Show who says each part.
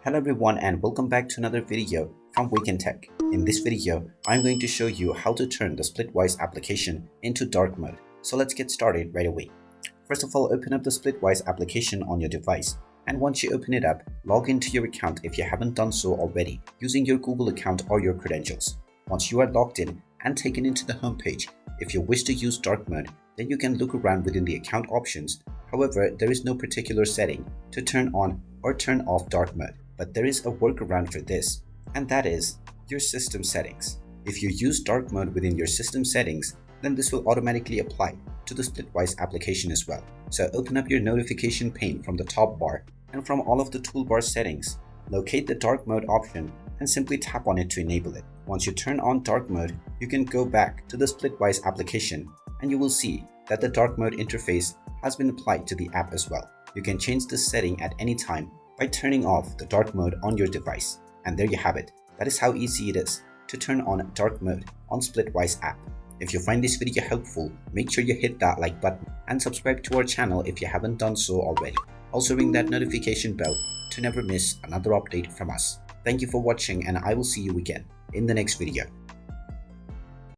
Speaker 1: Hello everyone and welcome back to another video from Wake&Tech. In this video, I'm going to show you how to turn the Splitwise application into dark mode. So let's get started right away. First of all, open up the Splitwise application on your device. And once you open it up, log into your account if you haven't done so already using your Google account or your credentials. Once you are logged in and taken into the home page, if you wish to use dark mode, then you can look around within the account options. However, there is no particular setting to turn on or turn off dark mode. But there is a workaround for this, and that is your system settings. If you use dark mode within your system settings, then this will automatically apply to the Splitwise application as well. So open up your notification pane from the top bar, and from all of the toolbar settings, locate the dark mode option and simply tap on it to enable it. Once you turn on dark mode, you can go back to the Splitwise application and you will see that the dark mode interface has been applied to the app as well. You can change this setting at any time by turning off the dark mode on your device. And there you have it. That is how easy it is to turn on dark mode on Splitwise app. If you find this video helpful, make sure you hit that like button and subscribe to our channel if you haven't done so already. Also ring that notification bell to never miss another update from us. Thank you for watching and I will see you again in the next video.